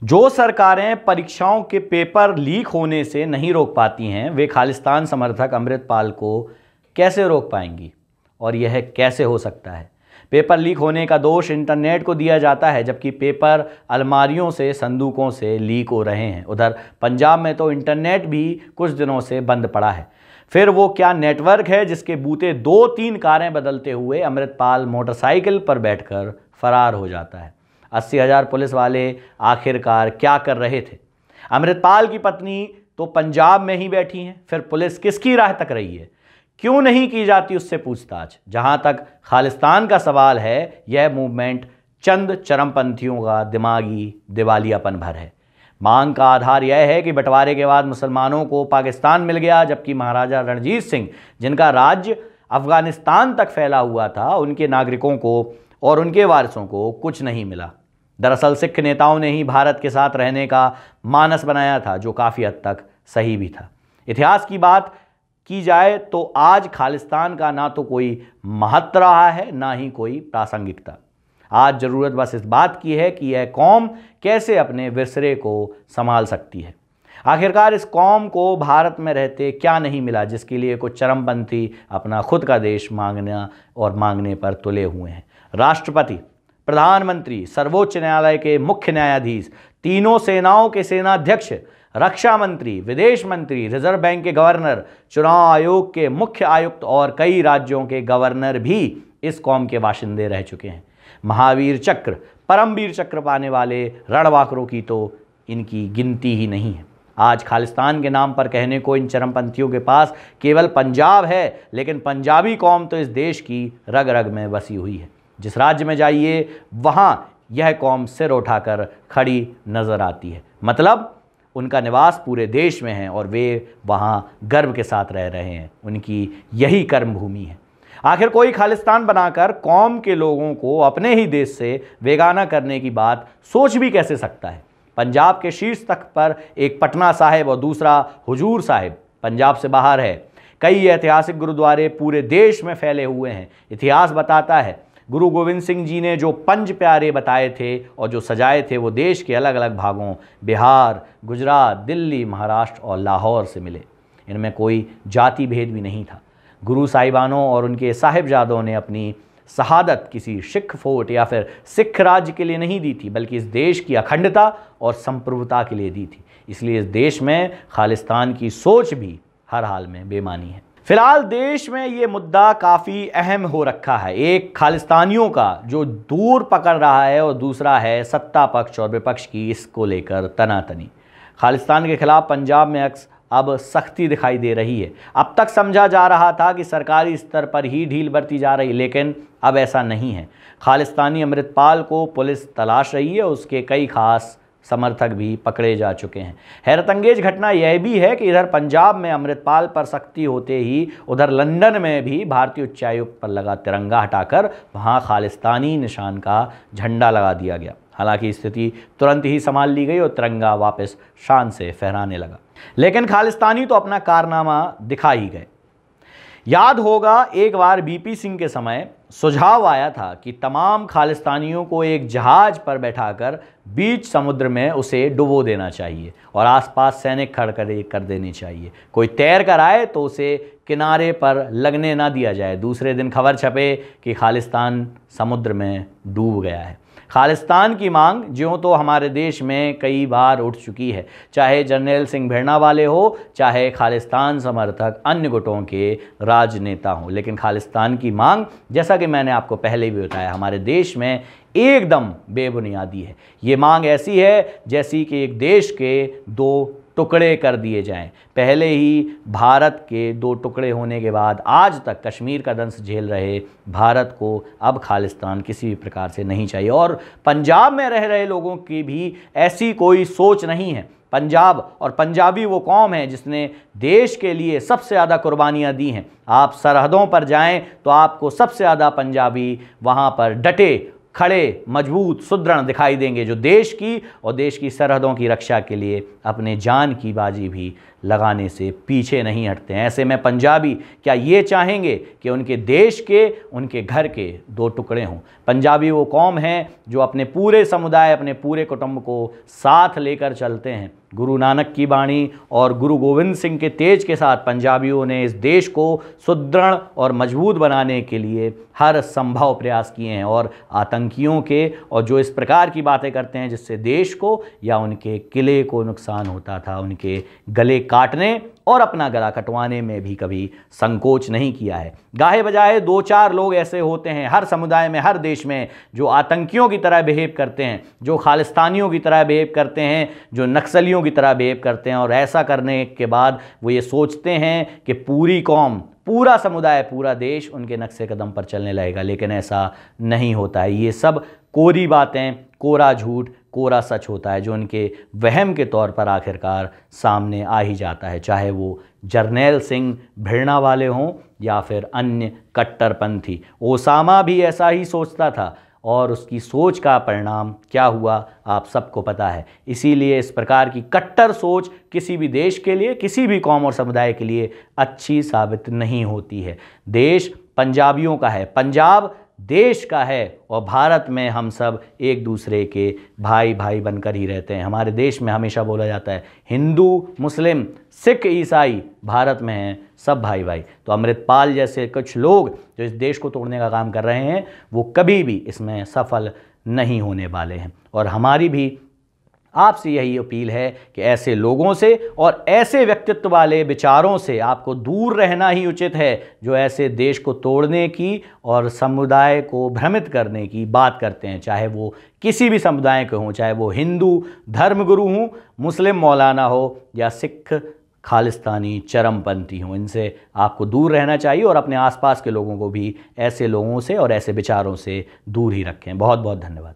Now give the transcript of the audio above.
जो सरकारें परीक्षाओं के पेपर लीक होने से नहीं रोक पाती हैं, वे खालिस्तान समर्थक अमृतपाल को कैसे रोक पाएंगी? और यह कैसे हो सकता है? पेपर लीक होने का दोष इंटरनेट को दिया जाता है, जबकि पेपर अलमारियों से, संदूकों से लीक हो रहे हैं। उधर पंजाब में तो इंटरनेट भी कुछ दिनों से बंद पड़ा है। फिर वो क्या नेटवर्क है जिसके बूते 2-3 कारें बदलते हुए अमृतपाल मोटरसाइकिल पर बैठकर फरार हो जाता है? 80,000 पुलिस वाले आखिरकार क्या कर रहे थे? अमृतपाल की पत्नी तो पंजाब में ही बैठी हैं, फिर पुलिस किसकी राह तक रही है? क्यों नहीं की जाती उससे पूछताछ? जहां तक खालिस्तान का सवाल है, यह मूवमेंट चंद चरमपंथियों का दिमागी दिवालियापन भर है। मांग का आधार यह है कि बंटवारे के बाद मुसलमानों को पाकिस्तान मिल गया, जबकि महाराजा रणजीत सिंह, जिनका राज्य अफगानिस्तान तक फैला हुआ था, उनके नागरिकों को और उनके वारिसों को कुछ नहीं मिला। दरअसल सिख नेताओं ने ही भारत के साथ रहने का मानस बनाया था, जो काफ़ी हद तक सही भी था। इतिहास की बात की जाए तो आज खालिस्तान का ना तो कोई महत्व रहा है, ना ही कोई प्रासंगिकता। आज ज़रूरत बस इस बात की है कि यह कौम कैसे अपने विरसे को संभाल सकती है। आखिरकार इस कौम को भारत में रहते क्या नहीं मिला, जिसके लिए कुछ चरमपंथी अपना खुद का देश मांगना और मांगने पर तुले हुए हैं। राष्ट्रपति, प्रधानमंत्री, सर्वोच्च न्यायालय के मुख्य न्यायाधीश, तीनों सेनाओं के सेनाध्यक्ष, रक्षा मंत्री, विदेश मंत्री, रिजर्व बैंक के गवर्नर, चुनाव आयोग के मुख्य आयुक्त और कई राज्यों के गवर्नर भी इस कौम के बाशिंदे रह चुके हैं। महावीर चक्र, परमवीर चक्र पाने वाले रणबांकुरों की तो इनकी गिनती ही नहीं है। आज खालिस्तान के नाम पर कहने को इन चरमपंथियों के पास केवल पंजाब है, लेकिन पंजाबी कौम तो इस देश की रग रग में बसी हुई है। जिस राज्य में जाइए वहाँ यह कौम सिर उठाकर खड़ी नजर आती है। मतलब उनका निवास पूरे देश में है और वे वहाँ गर्व के साथ रह रहे हैं। उनकी यही कर्म भूमि है। आखिर कोई खालिस्तान बनाकर कौम के लोगों को अपने ही देश से बेगाना करने की बात सोच भी कैसे सकता है? पंजाब के शीर्ष तख्त पर एक पटना साहिब और दूसरा हुजूर साहिब पंजाब से बाहर है। कई ऐतिहासिक गुरुद्वारे पूरे देश में फैले हुए हैं। इतिहास बताता है गुरु गोविंद सिंह जी ने जो 5 प्यारे बताए थे और जो सजाए थे, वो देश के अलग अलग भागों, बिहार, गुजरात, दिल्ली, महाराष्ट्र और लाहौर से मिले। इनमें कोई जाति भेद भी नहीं था। गुरु साहिबानों और उनके साहिबजादों ने अपनी शहादत किसी सिख फोर्ट या फिर सिख राज्य के लिए नहीं दी थी, बल्कि इस देश की अखंडता और संप्रभुता के लिए दी थी। इसलिए इस देश में खालिस्तान की सोच भी हर हाल में बेमानी है। फिलहाल देश में ये मुद्दा काफ़ी अहम हो रखा है। एक खालिस्तानियों का जो दूर पकड़ रहा है और दूसरा है सत्ता पक्ष और विपक्ष की इसको लेकर तनातनी। खालिस्तान के खिलाफ पंजाब में अब सख्ती दिखाई दे रही है। अब तक समझा जा रहा था कि सरकारी स्तर पर ही ढील बरती जा रही, लेकिन अब ऐसा नहीं है। खालिस्तानी अमृतपाल को पुलिस तलाश रही है, उसके कई खास समर्थक भी पकड़े जा चुके हैं। हैरतअंगेज घटना यह भी है कि इधर पंजाब में अमृतपाल पर सख्ती होते ही उधर लंदन में भी भारतीय उच्चायुक्त पर लगा तिरंगा हटाकर वहां खालिस्तानी निशान का झंडा लगा दिया गया। हालांकि स्थिति तुरंत ही संभाल ली गई और तिरंगा वापस शान से फहराने लगा, लेकिन खालिस्तानी तो अपना कारनामा दिखा ही गए। याद होगा एक बार बीपी सिंह के समय सुझाव आया था कि तमाम खालिस्तानियों को एक जहाज पर बैठाकर बीच समुद्र में उसे डुबो देना चाहिए और आसपास सैनिक खड़ कर देने चाहिए। कोई तैर कर आए तो उसे किनारे पर लगने ना दिया जाए। दूसरे दिन खबर छपे कि खालिस्तान समुद्र में डूब गया है। खालिस्तान की मांग ज्यों तो हमारे देश में कई बार उठ चुकी है, चाहे जर्नैल सिंह भिड़ना वाले हो, चाहे खालिस्तान समर्थक अन्य गुटों के राजनेता हों, लेकिन खालिस्तान की मांग, जैसा कि मैंने आपको पहले भी बताया, हमारे देश में एकदम बेबुनियादी है। ये मांग ऐसी है जैसी कि एक देश के 2 टुकड़े कर दिए जाएं। पहले ही भारत के 2 टुकड़े होने के बाद आज तक कश्मीर का दंश झेल रहे भारत को अब खालिस्तान किसी भी प्रकार से नहीं चाहिए। और पंजाब में रह रहे लोगों की भी ऐसी कोई सोच नहीं है। पंजाब और पंजाबी वो कौम है जिसने देश के लिए सबसे ज़्यादा कुर्बानियाँ दी हैं। आप सरहदों पर जाएं तो आपको सबसे ज़्यादा पंजाबी वहाँ पर डटे, खड़े, मजबूत, सुदृढ़ दिखाई देंगे, जो देश की और देश की सरहदों की रक्षा के लिए अपने जान की बाजी भी लगाने से पीछे नहीं हटते हैं। ऐसे में पंजाबी क्या ये चाहेंगे कि उनके देश के, उनके घर के दो टुकड़े हों? पंजाबी वो कौम है जो अपने पूरे समुदाय, अपने पूरे कुटुंब को साथ लेकर चलते हैं। गुरु नानक की बाणी और गुरु गोविंद सिंह के तेज के साथ पंजाबियों ने इस देश को सुदृढ़ और मजबूत बनाने के लिए हर संभव प्रयास किए हैं, और आतंकियों के और जो इस प्रकार की बातें करते हैं जिससे देश को या उनके किले को नुकसान होता था, उनके गले काटने और अपना गला कटवाने में भी कभी संकोच नहीं किया है। गाहे बजाए 2-4 लोग ऐसे होते हैं हर समुदाय में, हर देश में, जो आतंकियों की तरह बिहेव करते हैं, जो खालिस्तानियों की तरह बिहेव करते हैं, जो नक्सलियों की तरह बिहेव करते हैं, और ऐसा करने के बाद वो ये सोचते हैं कि पूरी कौम, पूरा समुदाय, पूरा देश उनके नक्शे कदम पर चलने लगेगा। लेकिन ऐसा नहीं होता है। ये सब कोरी बातें, कोरा झूठ, कोरा सच होता है, जो उनके वहम के तौर पर आखिरकार सामने आ ही जाता है, चाहे वो जर्नैल सिंह भिड़ना वाले हों या फिर अन्य कट्टरपंथी। ओसामा भी ऐसा ही सोचता था, और उसकी सोच का परिणाम क्या हुआ आप सबको पता है। इसीलिए इस प्रकार की कट्टर सोच किसी भी देश के लिए, किसी भी कौम और समुदाय के लिए अच्छी साबित नहीं होती है। देश पंजाबियों का है, पंजाब देश का है, और भारत में हम सब एक दूसरे के भाई भाई बनकर ही रहते हैं। हमारे देश में हमेशा बोला जाता है हिंदू, मुस्लिम, सिख, ईसाई भारत में हैं सब भाई भाई। तो अमृतपाल जैसे कुछ लोग जो इस देश को तोड़ने का काम कर रहे हैं, वो कभी भी इसमें सफल नहीं होने वाले हैं। और हमारी भी आपसे यही अपील है कि ऐसे लोगों से और ऐसे व्यक्तित्व वाले विचारों से आपको दूर रहना ही उचित है, जो ऐसे देश को तोड़ने की और समुदाय को भ्रमित करने की बात करते हैं, चाहे वो किसी भी समुदाय के हों, चाहे वो हिंदू धर्मगुरु हों, मुस्लिम मौलाना हो, या सिख खालिस्तानी चरमपंथी हों। इनसे आपको दूर रहना चाहिए, और अपने आसपास के लोगों को भी ऐसे लोगों से और ऐसे विचारों से दूर ही रखें। बहुत बहुत धन्यवाद।